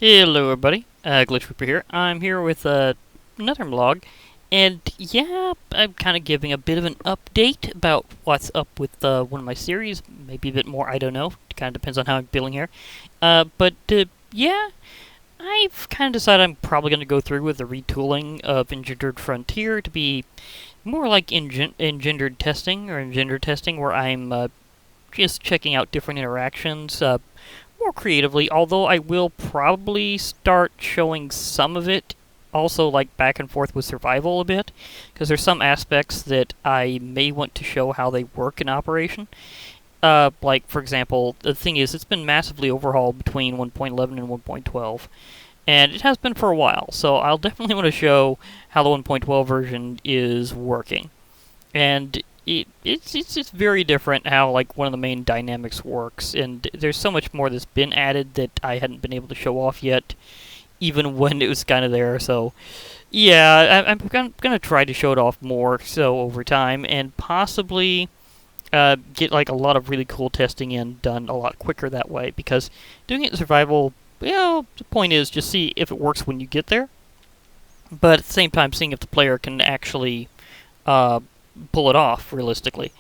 Hello everybody, Glitch Reaper here. I'm here with another vlog, and yeah, I'm kind of giving a bit of an update about what's up with one of my series, maybe a bit more, I don't know, it kind of depends on how I'm feeling here. Yeah, I've kind of decided I'm probably going to go through with the retooling of Engendered Frontier to be more like engendered testing, or engender testing, where I'm just checking out different interactions, more creatively, although I will probably start showing some of it also like back and forth with survival a bit, because there's some aspects that I may want to show how they work in operation. Like, for example, the thing is, it's been massively overhauled between 1.11 and 1.12, and it has been for a while, so I'll definitely want to show how the 1.12 version is working. And it's just very different how like one of the main dynamics works, and there's so much more that's been added that I hadn't been able to show off yet, even when it was kind of there. So yeah, I'm gonna try to show it off more so over time, and possibly get like a lot of really cool testing in done a lot quicker that way, because doing it in survival, well, the point is just see if it works when you get there, but at the same time seeing if the player can actually uh, pull it off realistically.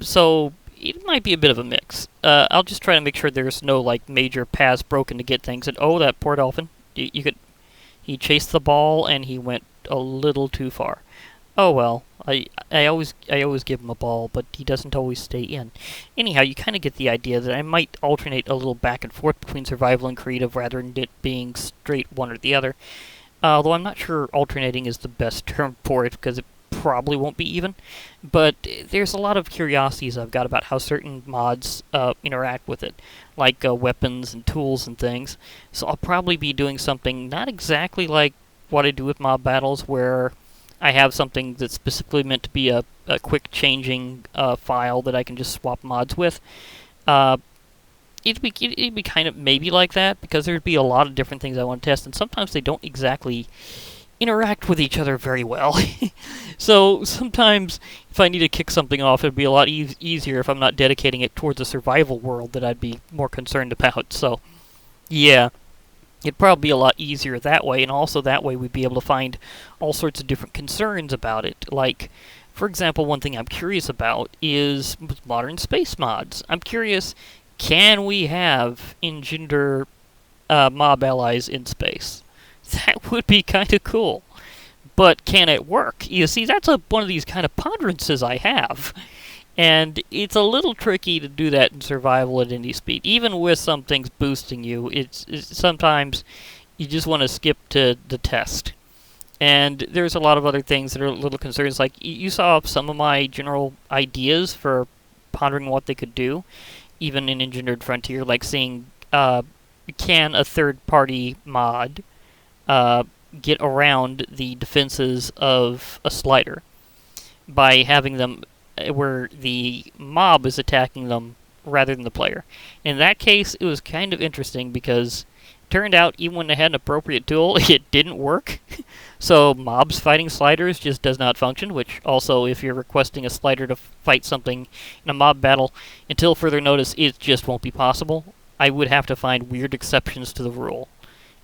So it might be a bit of a mix. I'll just try to make sure there's no like major paths broken to get things. And oh, that poor dolphin! He chased the ball and he went a little too far. Oh well, I always give him a ball, but he doesn't always stay in. Anyhow, you kind of get the idea that I might alternate a little back and forth between survival and creative rather than it being straight one or the other. Although I'm not sure alternating is the best term for it, because it probably won't be even, but there's a lot of curiosities I've got about how certain mods interact with it, like weapons and tools and things. So I'll probably be doing something not exactly like what I do with mob battles, where I have something that's specifically meant to be a quick changing file that I can just swap mods with. Uh, it'd be kind of maybe like that, because there'd be a lot of different things I want to test, and sometimes they don't exactly interact with each other very well. So sometimes if I need to kick something off, it'd be a lot easier if I'm not dedicating it towards a survival world that I'd be more concerned about. So yeah, it'd probably be a lot easier that way, and also that way we'd be able to find all sorts of different concerns about it. Like, for example, one thing I'm curious about is modern space mods. I'm curious, can we have engender mob allies in space? That would be kind of cool. But can it work? You see, that's one of these kind of ponderances I have. And it's a little tricky to do that in survival at any speed. Even with some things boosting you, it's sometimes you just want to skip to the test. And there's a lot of other things that are little concerns. Like, you saw some of my general ideas for pondering what they could do, even in Engendered Frontier, like seeing, can a third-party mod get around the defenses of a slider by having them where the mob is attacking them rather than the player. In that case, it was kind of interesting, because it turned out even when they had an appropriate tool, it didn't work. So mobs fighting sliders just does not function, which also, if you're requesting a slider to fight something in a mob battle, until further notice, it just won't be possible. I would have to find weird exceptions to the rule.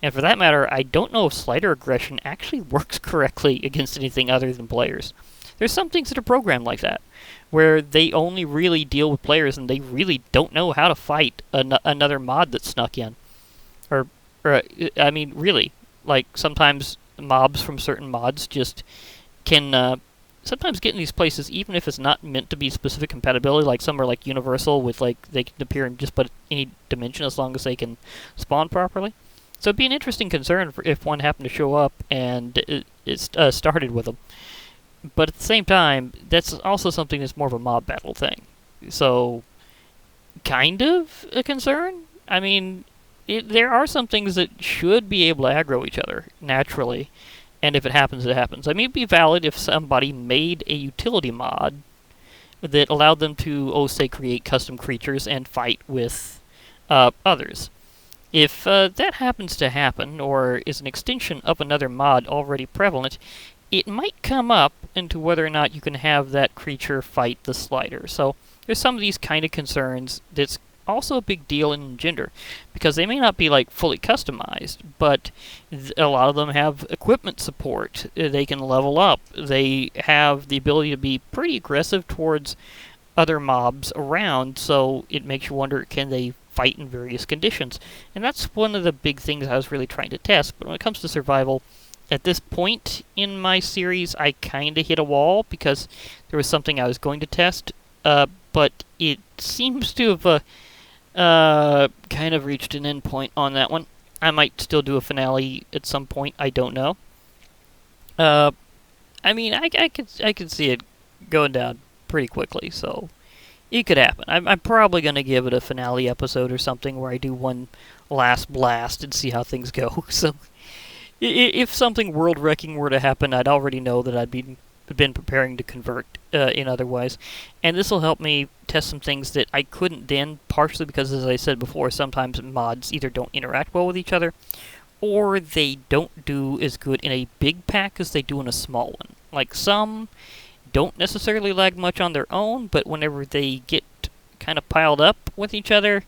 And for that matter, I don't know if slider aggression actually works correctly against anything other than players. There's some things that are programmed like that, where they only really deal with players and they really don't know how to fight another mod that snuck in. I mean, really. Like, sometimes mobs from certain mods just can sometimes get in these places even if it's not meant to be specific compatibility. Like, some are like universal with, like, they can appear in just about any dimension as long as they can spawn properly. So it'd be an interesting concern if one happened to show up and it started with them. But at the same time, that's also something that's more of a mob battle thing. So, kind of a concern? I mean, there are some things that should be able to aggro each other, naturally. And if it happens, it happens. I mean, it'd be valid if somebody made a utility mod that allowed them to, say, create custom creatures and fight with others. If that happens to happen, or is an extension of another mod already prevalent, it might come up into whether or not you can have that creature fight the slider. So there's some of these kind of concerns that's also a big deal in Engender, because they may not be like fully customized, but a lot of them have equipment support. They can level up. They have the ability to be pretty aggressive towards other mobs around, so it makes you wonder, can they fight in various conditions? And that's one of the big things I was really trying to test. But when it comes to survival, at this point in my series, I kind of hit a wall because there was something I was going to test, but it seems to have kind of reached an end point on that one. I might still do a finale at some point. I don't know. Uh, I mean, I could see it going down pretty quickly, so it could happen. I'm probably going to give it a finale episode or something where I do one last blast and see how things go. So if something world-wrecking were to happen, I'd already know that I'd been preparing to convert in otherwise. And this will help me test some things that I couldn't then, partially because, as I said before, sometimes mods either don't interact well with each other, or they don't do as good in a big pack as they do in a small one. Like, some don't necessarily lag much on their own, but whenever they get kind of piled up with each other,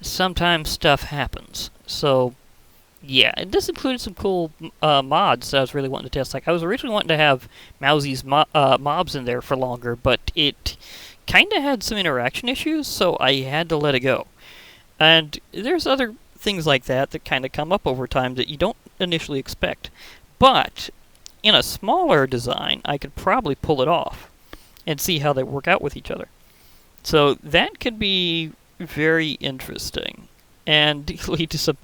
sometimes stuff happens. So, yeah, and this included some cool mods that I was really wanting to test. Like, I was originally wanting to have Mousie's mobs in there for longer, but it kind of had some interaction issues, so I had to let it go. And there's other things like that that kind of come up over time that you don't initially expect. But in a smaller design, I could probably pull it off and see how they work out with each other. So that could be very interesting and lead to some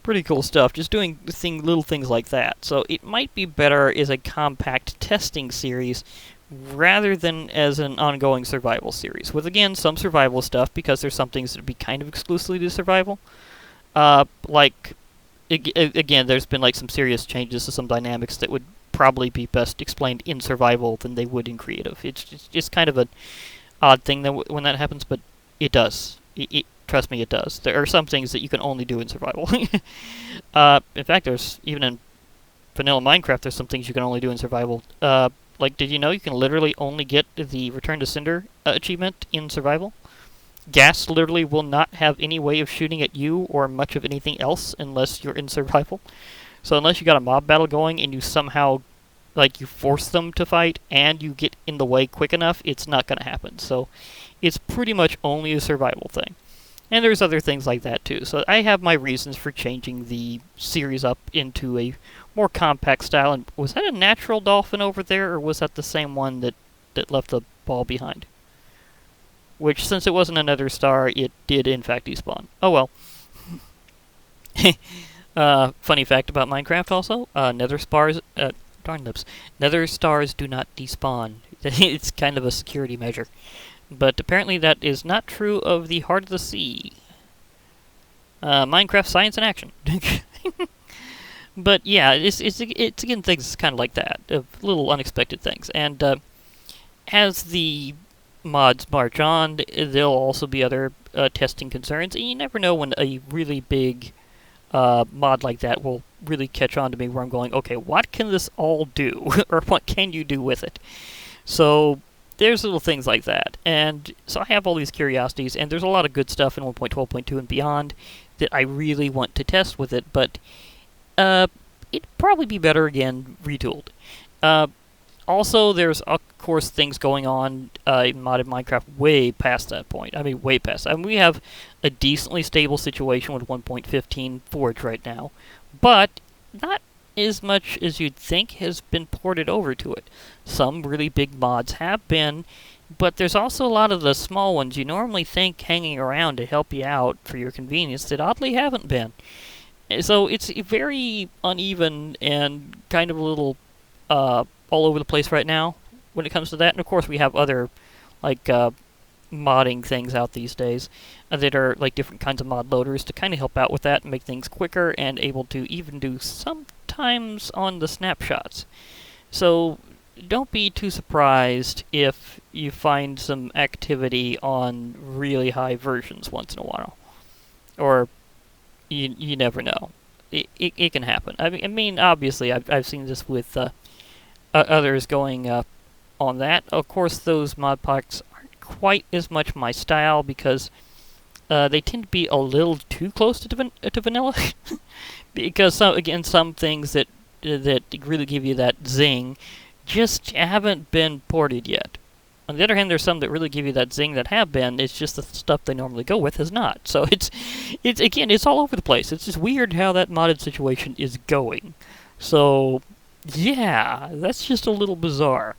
pretty cool stuff, just doing little things like that. So it might be better as a compact testing series rather than as an ongoing survival series, with, again, some survival stuff, because there's some things that would be kind of exclusively to survival. Like, again, there's been like some serious changes to some dynamics that would probably be best explained in survival than they would in creative. It's just kind of an odd thing that when that happens, but it does. Trust me, it does. There are some things that you can only do in survival. In fact, there's even in vanilla Minecraft, there's some things you can only do in survival. Like, did you know you can literally only get the Return to Cinder achievement in survival? Gas literally will not have any way of shooting at you or much of anything else unless you're in survival. So unless you got a mob battle going and you somehow, like, you force them to fight and you get in the way quick enough, it's not going to happen. So it's pretty much only a survival thing. And there's other things like that too. So I have my reasons for changing the series up into a more compact style. And was that a natural dolphin over there, or was that the same one that left the ball behind? Which, since it wasn't another star, it did in fact despawn. Oh well. Funny fact about Minecraft also, nether stars, darn lips, nether stars do not despawn. It's kind of a security measure. But apparently that is not true of the Heart of the Sea. Minecraft science in action. But yeah, it's again things kind of like that, little unexpected things. And as the mods march on, there'll also be other testing concerns, and you never know when a really big mod like that will really catch on to me, where I'm going, okay, what can this all do? Or what can you do with it? So there's little things like that. And so I have all these curiosities, and there's a lot of good stuff in 1.12.2 and beyond that I really want to test with it, but it'd probably be better, again, retooled. Also, there's, of course, things going on in modded Minecraft way past that point. I mean, way past. I mean, we have a decently stable situation with 1.15 Forge right now, but not as much as you'd think has been ported over to it. Some really big mods have been, but there's also a lot of the small ones you normally think hanging around to help you out for your convenience that oddly haven't been. So it's very uneven and kind of a little all over the place right now when it comes to that. And of course we have other like modding things out these days that are like different kinds of mod loaders to kind of help out with that and make things quicker and able to even do sometimes on the snapshots. So don't be too surprised if you find some activity on really high versions once in a while. Or you never know. It can happen. I mean obviously I've seen this with others going on that. Of course, those mod packs aren't quite as much my style because they tend to be a little too close to vanilla, because some things that really give you that zing just haven't been ported yet. On the other hand, there's some that really give you that zing that have been. It's just the stuff they normally go with has not. So it's again, it's all over the place. It's just weird how that modded situation is going. So yeah, that's just a little bizarre.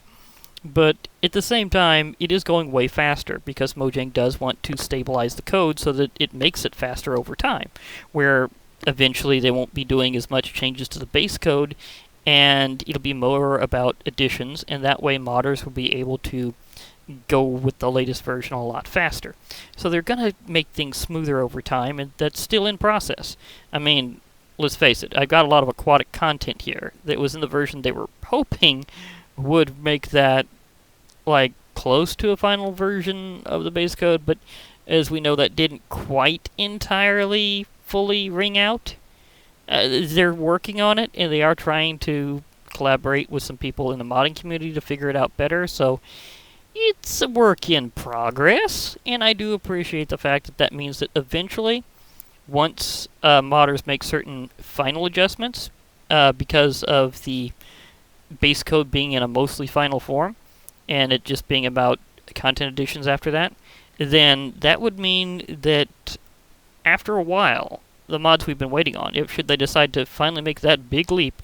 But at the same time, it is going way faster because Mojang does want to stabilize the code so that it makes it faster over time, where eventually they won't be doing as much changes to the base code, and it'll be more about additions, and that way modders will be able to go with the latest version a lot faster. So they're going to make things smoother over time, and that's still in process. I mean, let's face it, I've got a lot of aquatic content here that was in the version they were hoping would make that like close to a final version of the base code, but as we know, that didn't quite entirely fully ring out. They're working on it, and they are trying to collaborate with some people in the modding community to figure it out better, so it's a work in progress, and I do appreciate the fact that that means that eventually, once modders make certain final adjustments, because of the base code being in a mostly final form, and it just being about content additions after that, then that would mean that after a while, the mods we've been waiting on, should they decide to finally make that big leap,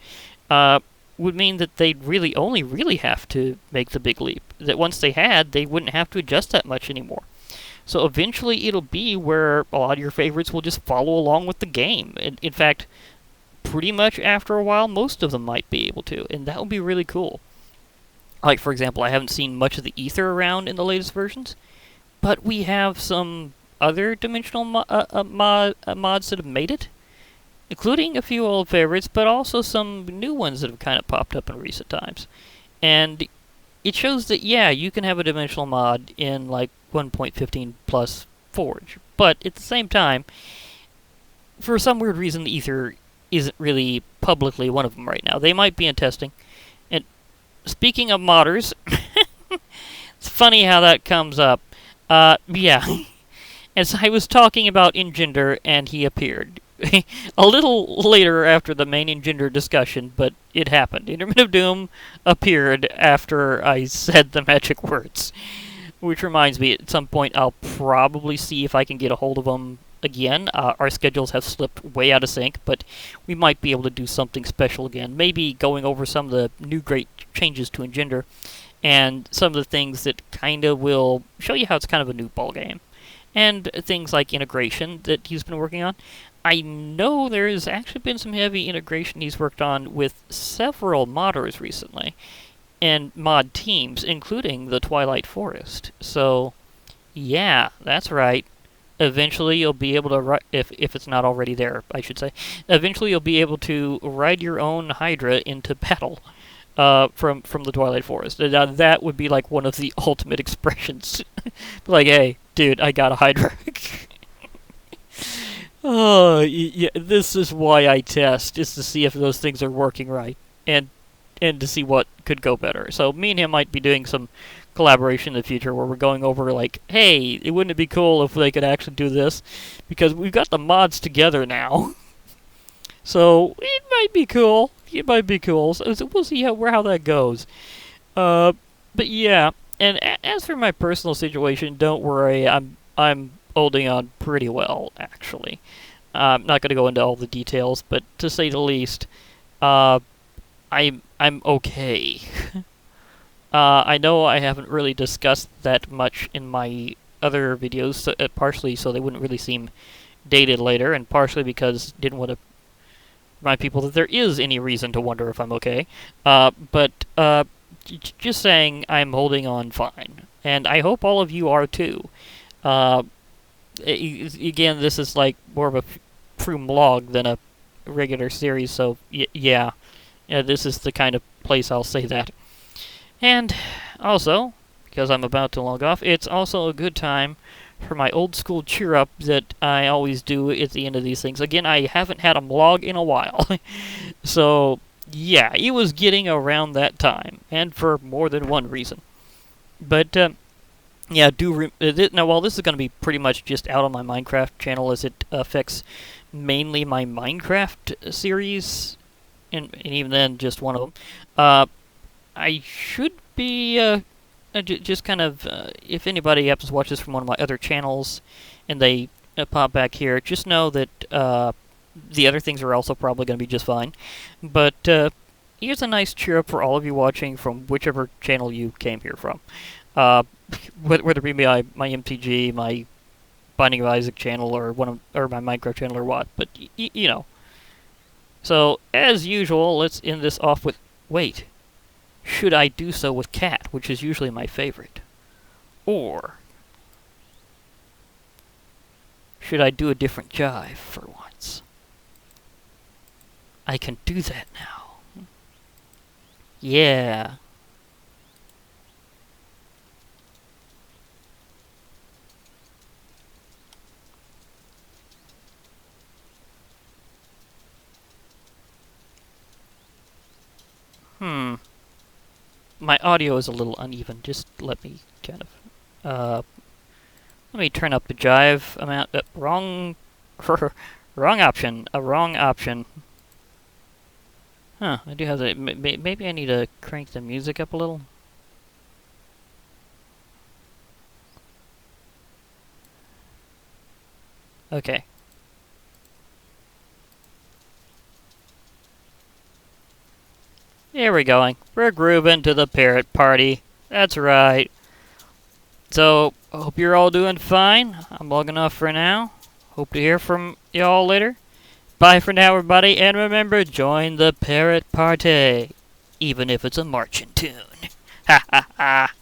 would mean that they'd really only really have to make the big leap. That once they had, they wouldn't have to adjust that much anymore. So eventually it'll be where a lot of your favorites will just follow along with the game. In fact, pretty much after a while, most of them might be able to, and that would be really cool. Like, for example, I haven't seen much of the ether around in the latest versions, but we have some other dimensional mods that have made it, including a few old favorites, but also some new ones that have kind of popped up in recent times. And it shows that, yeah, you can have a dimensional mod in, like, 1.15 plus Forge, but at the same time, for some weird reason, the ether isn't really publicly one of them right now. They might be in testing. And speaking of modders, it's funny how that comes up. Yeah. As I was talking about Engender, and he appeared. A little later after the main Engender discussion, but it happened. Intermin of Doom appeared after I said the magic words. Which reminds me, at some point I'll probably see if I can get a hold of him again. Our schedules have slipped way out of sync, but we might be able to do something special again. Maybe going over some of the new great changes to Engender, and some of the things that kind of will show you how it's kind of a new ballgame. And things like integration that he's been working on. I know there's actually been some heavy integration he's worked on with several modders recently, and mod teams, including the Twilight Forest. So, yeah, that's right. Eventually you'll be able to, if it's not already there, I should say, eventually you'll be able to ride your own Hydra into battle from the Twilight Forest. Now, that would be like one of the ultimate expressions. Like, hey, dude, I got a Hydra. Oh, yeah, this is why I test, is to see if those things are working right, and to see what could go better. So me and him might be doing some collaboration in the future where we're going over like, hey, wouldn't it be cool if they could actually do this? Because we've got the mods together now. So it might be cool. It might be cool. So we'll see how that goes. But yeah, and as for my personal situation, don't worry. I'm holding on pretty well, actually. I'm not going to go into all the details, but to say the least, I'm okay. I know I haven't really discussed that much in my other videos, so, partially so they wouldn't really seem dated later, and partially because I didn't want to remind people that there is any reason to wonder if I'm okay. But just saying I'm holding on fine, and I hope all of you are too. Again, this is like more of a Froome log than a regular series, so yeah, this is the kind of place I'll say that. And also, because I'm about to log off, it's also a good time for my old school cheer up that I always do at the end of these things. Again, I haven't had a log in a while. So, yeah, it was getting around that time, and for more than one reason. But, Yeah, now, while this is going to be pretty much just out on my Minecraft channel, as it affects mainly my Minecraft series, and even then, just one of them, I should be just kind of, if anybody happens to watch this from one of my other channels, and they pop back here, just know that the other things are also probably going to be just fine. But here's a nice cheer up for all of you watching from whichever channel you came here from. Uh, whether it be my MTG, my Binding of Isaac channel, or or my Minecraft channel, or what. But you know. So as usual, let's end this off with wait. Should I do so with cat, which is usually my favorite, or should I do a different jive for once? I can do that now. Yeah. Hmm. My audio is a little uneven. Just let me kind of let me turn up the jive amount. Wrong, wrong option. A wrong option. Huh? I do have the. Maybe I need to crank the music up a little. Okay. Here we're going. We're grooving to the parrot party. That's right. So, hope you're all doing fine. I'm logging off for now. Hope to hear from y'all later. Bye for now, everybody, and remember, join the parrot party. Even if it's a marching tune. Ha ha ha.